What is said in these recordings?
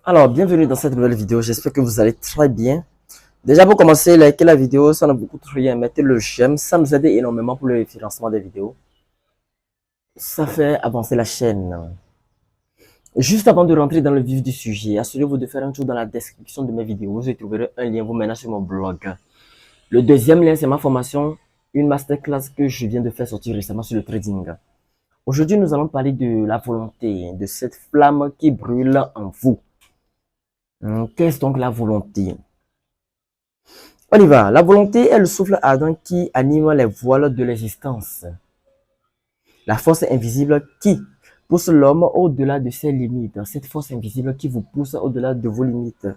Alors, bienvenue dans cette nouvelle vidéo. J'espère que vous allez très bien. Déjà, pour commencer, likez la vidéo, ça ne vous coûte rien. Mettez le j'aime, ça nous aide énormément pour le référencement des vidéos. Ça fait avancer la chaîne. Juste avant de rentrer dans le vif du sujet, assurez-vous de faire un tour dans la description de mes vidéos. Vous y trouverez un lien vous menant sur mon blog. Le deuxième lien, c'est ma formation, une masterclass que je viens de faire sortir récemment sur le trading. Aujourd'hui, nous allons parler de la volonté, de cette flamme qui brûle en vous. Qu'est-ce donc la volonté? On y va. La volonté est le souffle ardent qui anime les voiles de l'existence. La force invisible qui pousse l'homme au-delà de ses limites. Cette force invisible qui vous pousse au-delà de vos limites.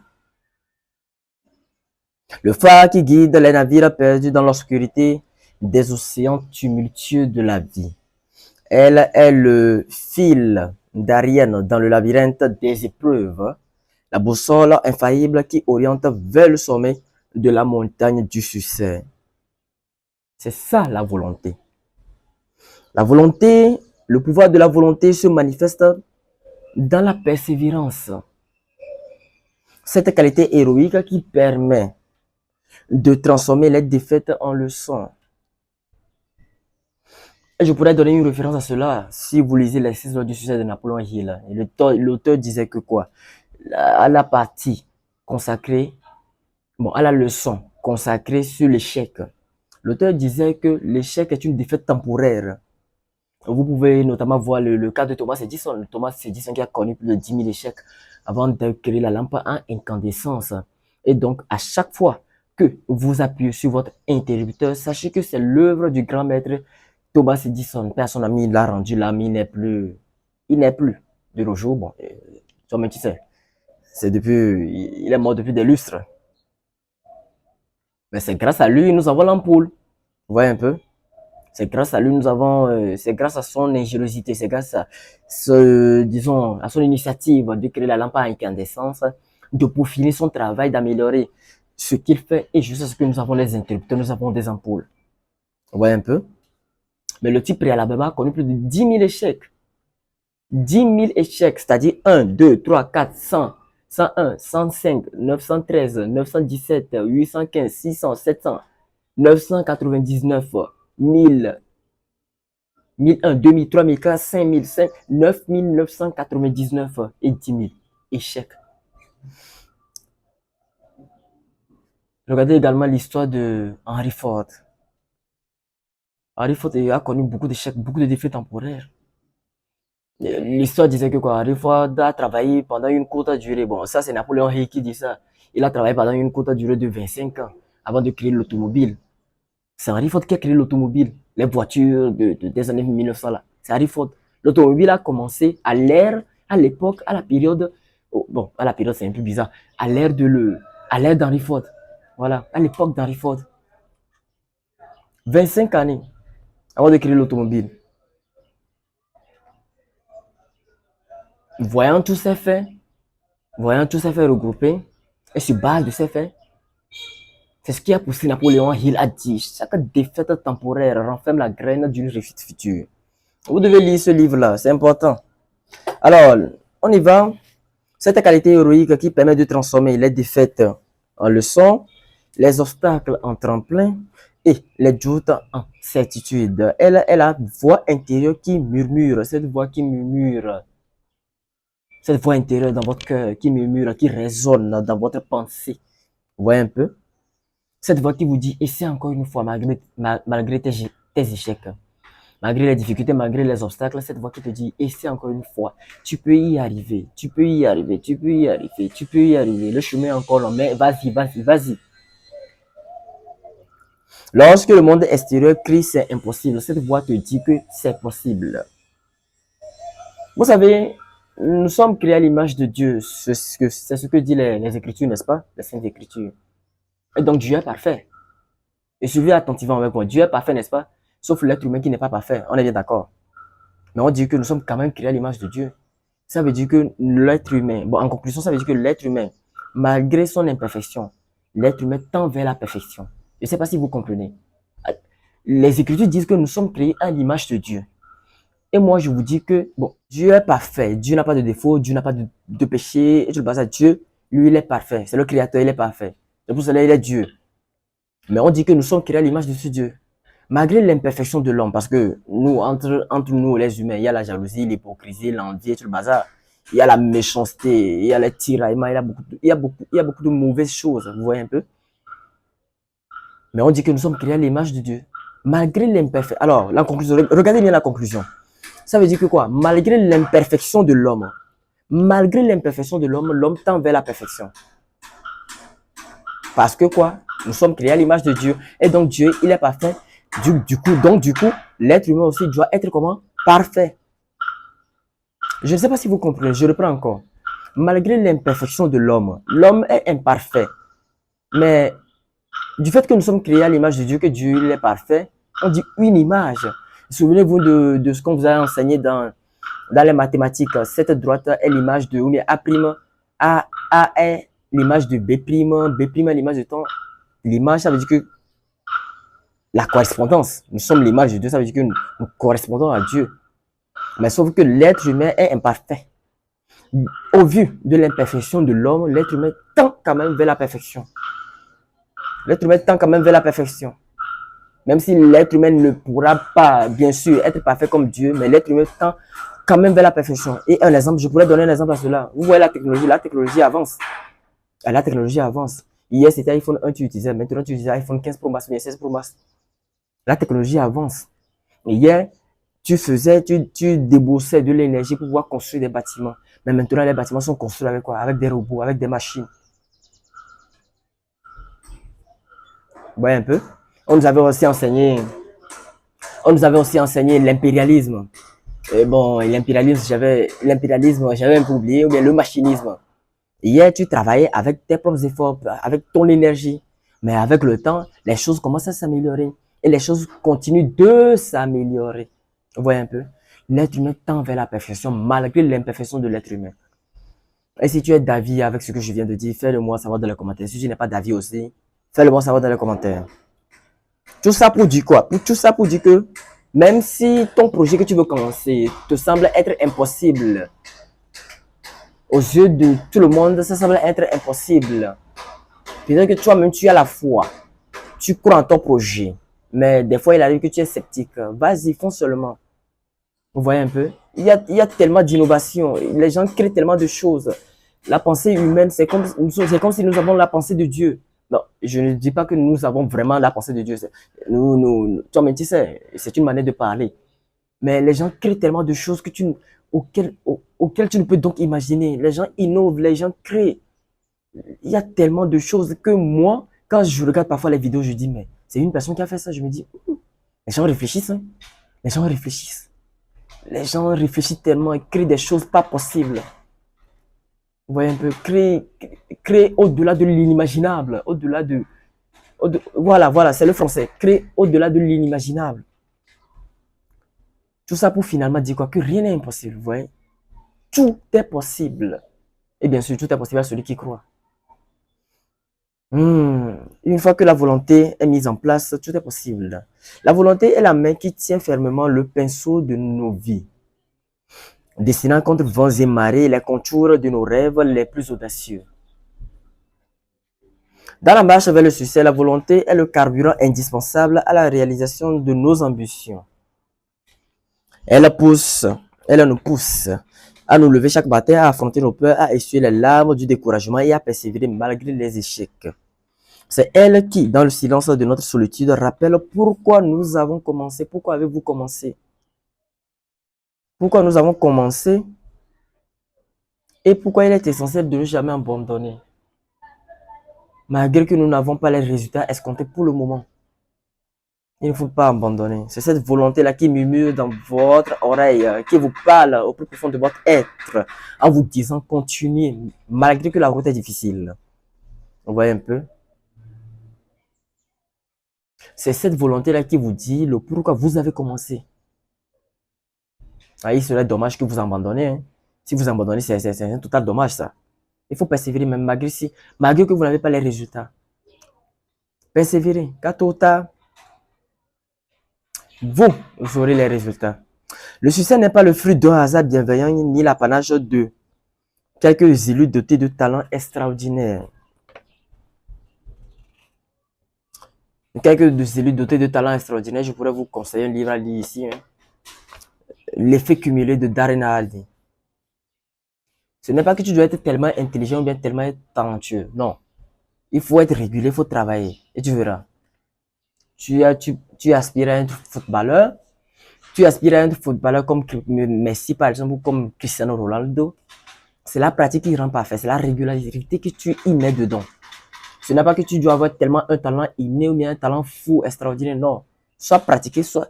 Le phare qui guide les navires perdus dans l'obscurité des océans tumultueux de la vie. Elle est le fil d'Ariane dans le labyrinthe des épreuves. La boussole infaillible qui oriente vers le sommet de la montagne du succès. C'est ça la volonté. La volonté, le pouvoir de la volonté se manifeste dans la persévérance. Cette qualité héroïque qui permet de transformer les défaites en leçons. Et je pourrais donner une référence à cela si vous lisez les 6 lois du succès de Napoléon Hill. L'auteur disait que quoi? À la partie consacrée, à la leçon consacrée sur l'échec. L'auteur disait que l'échec est une défaite temporaire. Vous pouvez notamment voir le cas de Thomas Edison. Thomas Edison qui a connu plus de 10 000 échecs avant de créer la lampe à incandescence. Et donc, à chaque fois que vous appuyez sur votre interrupteur, sachez que c'est l'œuvre du grand maître Thomas Edison. Père, son ami, il l'a rendu l'âme, il n'est plus de nos jours. Bon, toi-même, tu sais, il est mort depuis des lustres. Mais c'est grâce à lui, nous avons l'ampoule. Vous voyez un peu? C'est grâce à lui, c'est grâce à son ingéniosité, c'est grâce à à son initiative de créer la lampe à incandescence, de peaufiner son travail, d'améliorer ce qu'il fait. Et juste ce que nous avons les interrupteurs, nous avons des ampoules. Vous voyez un peu? Mais le type préalablement a connu plus de 10 000 échecs. 10 000 échecs, c'est-à-dire 1, 2, 3, 4, 100, 101, 105, 913, 917, 815, 600, 700, 999, 1000, 1001, 2000, 3000, 5000, 9999 et 10 000 échecs. Regardez également l'histoire de Henry Ford. Henry Ford a connu beaucoup d'échecs, beaucoup de défaites temporaires. L'histoire disait que quoi, Henry Ford a travaillé pendant une courte durée. Bon, ça c'est Napoléon Hill qui dit ça. Il a travaillé pendant une courte durée de 25 ans avant de créer l'automobile. C'est Henry Ford qui a créé l'automobile, les voitures des années 1900 là. C'est Henry Ford. L'automobile a commencé à l'époque, à la période, à la période c'est un peu bizarre, à l'ère d'Henry Ford. Voilà, à l'époque d'Henry Ford. 25 années avant de créer l'automobile. Voyant tous ces faits, regroupés, et sur base de ces faits, c'est ce qui a poussé Napoléon Hill à dire chaque défaite temporaire renferme la graine d'une réussite future. Vous devez lire ce livre-là, c'est important. Alors, on y va. Cette qualité héroïque qui permet de transformer les défaites en leçons, les obstacles en tremplin et les doutes en certitude. Elle est la voix intérieure qui murmure, cette voix intérieure dans votre cœur, qui murmure, qui résonne dans votre pensée. Vous voyez un peu? Cette voix qui vous dit, essaie encore une fois malgré tes échecs. Malgré les difficultés, malgré les obstacles, cette voix qui te dit, essaie encore une fois, tu peux y arriver, tu peux y arriver, tu peux y arriver, tu peux y arriver, le chemin est encore long, mais vas-y, vas-y, vas-y. Lorsque le monde extérieur crie c'est impossible, cette voix te dit que c'est possible. Vous savez, nous sommes créés à l'image de Dieu, c'est ce que disent les Écritures, n'est-ce pas? Les Saintes Écritures. Et donc Dieu est parfait. Et suivez attentivement avec moi, Dieu est parfait, n'est-ce pas? Sauf l'être humain qui n'est pas parfait, on est bien d'accord. Mais on dit que nous sommes quand même créés à l'image de Dieu. Ça veut dire que l'être humain, en conclusion, ça veut dire que l'être humain, malgré son imperfection, l'être humain tend vers la perfection. Je ne sais pas si vous comprenez. Les Écritures disent que nous sommes créés à l'image de Dieu. Et moi, je vous dis que, bon, Dieu est parfait. Dieu n'a pas de défaut, Dieu n'a pas de péché. Et tu le bases à Dieu, lui, il est parfait. C'est le créateur, il est parfait. C'est pour cela il est Dieu. Mais on dit que nous sommes créés à l'image de ce Dieu. Malgré l'imperfection de l'homme, parce que nous, entre nous, les humains, il y a la jalousie, l'hypocrisie, l'envie, et tout le bazar. Il y a la méchanceté, il y a les tiraillements, il y a beaucoup de mauvaises choses. Vous voyez un peu? Mais on dit que nous sommes créés à l'image de Dieu. Malgré l'imperfection. Alors, la conclusion, regardez bien la conclusion. Ça veut dire que quoi? Malgré l'imperfection de l'homme, l'homme tend vers la perfection. Parce que quoi? Nous sommes créés à l'image de Dieu. Et donc Dieu, il est parfait. Du coup, l'être humain aussi doit être comment? Parfait. Je ne sais pas si vous comprenez. Je reprends encore. Malgré l'imperfection de l'homme, l'homme est imparfait. Mais du fait que nous sommes créés à l'image de Dieu, que Dieu il est parfait, on dit une image. Souvenez-vous de ce qu'on vous a enseigné dans les mathématiques. Cette droite est l'image de A', A est l'image de B', B' est l'image de temps. L'image, ça veut dire que la correspondance, nous sommes l'image de Dieu, ça veut dire que nous correspondons à Dieu. Mais sauf que l'être humain est imparfait. Au vu de l'imperfection de l'homme, l'être humain tend quand même vers la perfection. L'être humain tend quand même vers la perfection. Même si l'être humain ne pourra pas, bien sûr, être parfait comme Dieu, mais l'être humain tend quand même vers la perfection. Et un exemple, je pourrais donner un exemple à cela. Vous voyez la technologie avance. La technologie avance. Hier, c'était iPhone 1 tu utilisais, maintenant tu utilises iPhone 15 Pro Max, 16 Pro Max. La technologie avance. Hier, tu déboursais de l'énergie pour pouvoir construire des bâtiments. Mais maintenant, les bâtiments sont construits avec quoi? Avec des robots, avec des machines. Vous voyez un peu? On nous avait aussi enseigné l'impérialisme. Et bon, l'impérialisme, j'avais un peu oublié, ou bien le machinisme. Hier, tu travaillais avec tes propres efforts, avec ton énergie. Mais avec le temps, les choses commencent à s'améliorer. Et les choses continuent de s'améliorer. Vous voyez un peu? L'être humain tend vers la perfection malgré l'imperfection de l'être humain. Et si tu es d'avis avec ce que je viens de dire, fais-le moi savoir dans les commentaires. Si tu n'es pas d'avis aussi, fais-le moi savoir dans les commentaires. Tout ça pour dire quoi? Tout ça pour dire que même si ton projet que tu veux commencer te semble être impossible, aux yeux de tout le monde, ça semble être impossible. Peut-être que toi-même, tu as la foi. Tu crois en ton projet. Mais des fois, il arrive que tu es sceptique. Vas-y, fonce seulement. Vous voyez un peu? Il y a tellement d'innovations. Les gens créent tellement de choses. La pensée humaine, c'est comme si nous avons la pensée de Dieu. Non, je ne dis pas que nous avons vraiment la pensée de Dieu. Toi-même, tu sais, c'est une manière de parler. Mais les gens créent tellement de choses auxquelles tu ne peux donc imaginer. Les gens innovent, les gens créent. Il y a tellement de choses que moi, quand je regarde parfois les vidéos, je dis, mais c'est une personne qui a fait ça. Je me dis, les gens réfléchissent. Hein. Les gens réfléchissent. Les gens réfléchissent tellement et créent des choses pas possibles. Vous voyez un peu, créer au-delà de l'inimaginable. Voilà, c'est le français. Créer au-delà de l'inimaginable. Tout ça pour finalement dire quoi? Que rien n'est impossible, vous voyez? Tout est possible. Et bien sûr, tout est possible à celui qui croit. Une fois que la volonté est mise en place, tout est possible. La volonté est la main qui tient fermement le pinceau de nos vies, dessinant contre vents et marées les contours de nos rêves les plus audacieux. Dans la marche vers le succès, la volonté est le carburant indispensable à la réalisation de nos ambitions. Elle nous pousse à nous lever chaque matin, à affronter nos peurs, à essuyer les larmes du découragement et à persévérer malgré les échecs. C'est elle qui, dans le silence de notre solitude, rappelle pourquoi nous avons commencé. Pourquoi avez-vous commencé? Pourquoi nous avons commencé et pourquoi il est essentiel de ne jamais abandonner. Malgré que nous n'avons pas les résultats escomptés pour le moment. Il ne faut pas abandonner. C'est cette volonté-là qui murmure dans votre oreille, qui vous parle au plus profond de votre être, en vous disant continuez, malgré que la route est difficile. Vous voyez un peu? C'est cette volonté-là qui vous dit le pourquoi vous avez commencé. Ah, il serait dommage que vous abandonnez. Hein. Si vous abandonnez, c'est un total dommage, ça. Il faut persévérer, même malgré que vous n'avez pas les résultats. Persévérez, car tôt ou tard, vous aurez les résultats. Le succès n'est pas le fruit d'un hasard bienveillant ni l'apanage de quelques élus dotés de talents extraordinaires. Quelques élus dotés de talents extraordinaires, je pourrais vous conseiller un livre à lire ici. Hein. L'effet cumulé de Darren Hardy. Ce n'est pas que tu dois être tellement intelligent ou bien tellement talentueux. Non. Il faut être régulier, il faut travailler. Et tu verras. Tu aspires à être footballeur. Tu aspires à être footballeur comme Messi, par exemple, ou comme Cristiano Ronaldo. C'est la pratique qui rend parfait. C'est la régularité que tu y mets dedans. Ce n'est pas que tu dois avoir tellement un talent inné ou bien un talent fou, extraordinaire. Non. Soit pratiqué, soit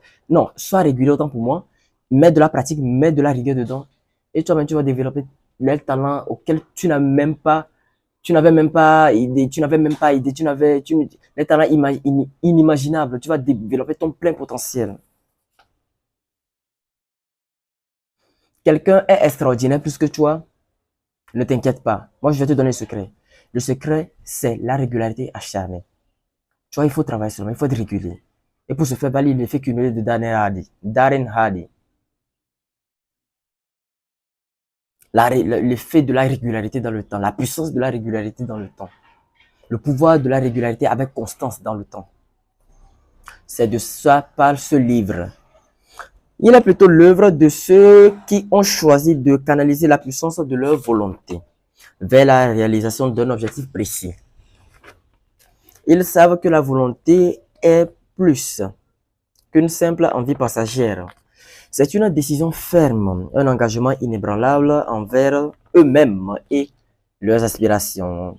régulier autant pour moi. Mets de la pratique, mets de la rigueur dedans. Et toi-même, tu vas développer les talents auxquels tu n'avais même pas idée, les talents inimaginables. Tu vas développer ton plein potentiel. Quelqu'un est extraordinaire plus que toi, ne t'inquiète pas. Moi, je vais te donner le secret. Le secret, c'est la régularité acharnée. Tu vois, il faut travailler seulement, il faut être régulier. Et pour ce faire, il l'effet cumulé de Darren Hardy. L'effet de la régularité dans le temps, la puissance de la régularité dans le temps, le pouvoir de la régularité avec constance dans le temps. C'est de ça parle ce livre. Il est plutôt l'œuvre de ceux qui ont choisi de canaliser la puissance de leur volonté vers la réalisation d'un objectif précis. Ils savent que la volonté est plus qu'une simple envie passagère. C'est une décision ferme, un engagement inébranlable envers eux-mêmes et leurs aspirations.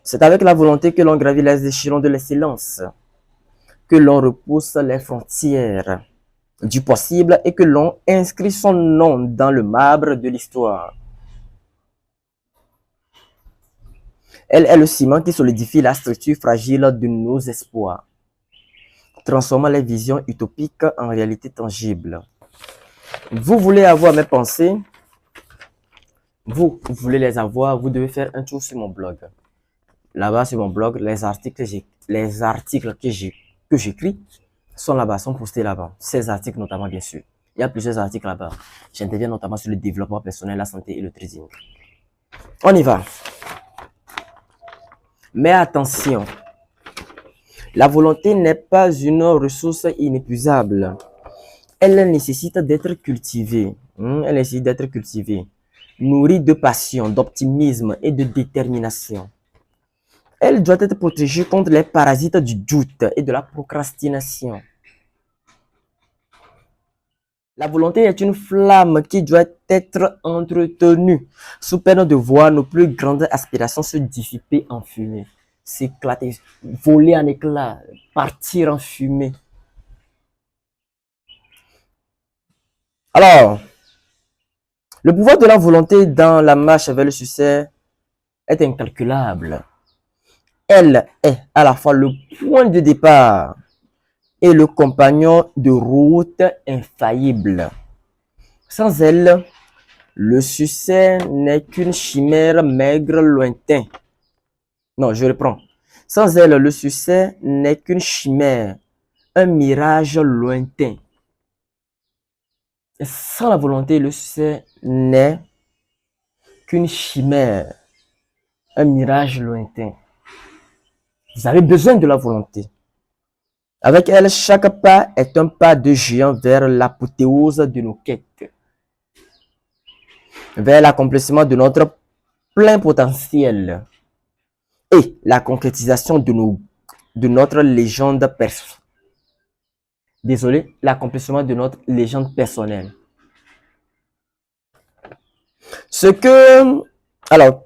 C'est avec la volonté que l'on gravit les échelons de l'excellence, que l'on repousse les frontières du possible et que l'on inscrit son nom dans le marbre de l'histoire. Elle est le ciment qui solidifie la structure fragile de nos espoirs, transformant les visions utopiques en réalité tangible. Vous voulez avoir mes pensées? Vous voulez les avoir? Vous devez faire un tour sur mon blog. Là-bas, sur mon blog, les articles que j'écris sont là-bas, sont postés là-bas. Ces articles notamment, bien sûr. Il y a plusieurs articles là-bas. J'interviens notamment sur le développement personnel, la santé et le trading. On y va. Mais attention, la volonté n'est pas une ressource inépuisable. Elle nécessite d'être cultivée. Elle nécessite d'être cultivée. Nourrie de passion, d'optimisme et de détermination. Elle doit être protégée contre les parasites du doute et de la procrastination. La volonté est une flamme qui doit être entretenue sous peine de voir nos plus grandes aspirations se dissiper en fumée, s'éclater, voler en éclats, partir en fumée. Alors, le pouvoir de la volonté dans la marche vers le succès est incalculable. Elle est à la fois le point de départ et le compagnon de route infaillible. Sans elle, le succès n'est qu'une chimère maigre lointain. Non, je reprends. Sans elle, le succès n'est qu'une chimère, un mirage lointain. Sans la volonté, le succès n'est qu'une chimère, un mirage lointain. Vous avez besoin de la volonté. Avec elle, chaque pas est un pas de géant vers l'apothéose de nos quêtes, vers l'accomplissement de notre plein potentiel et la concrétisation de notre légende personnelle. Désolé, l'accomplissement de notre légende personnelle.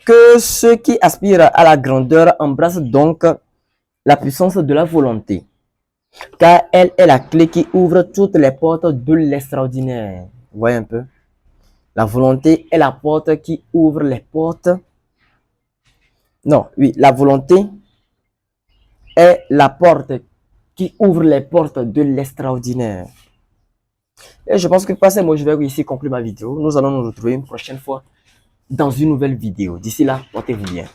Que ceux qui aspirent à la grandeur embrassent donc la puissance de la volonté, car elle est la clé qui ouvre toutes les portes de l'extraordinaire. Vous voyez un peu? La volonté est la porte qui ouvre les portes. Non, oui, la volonté est la porte qui ouvre les portes de l'extraordinaire. Et je pense que par ces mots, je vais ici conclure ma vidéo. Nous allons nous retrouver une prochaine fois dans une nouvelle vidéo. D'ici là, portez-vous bien.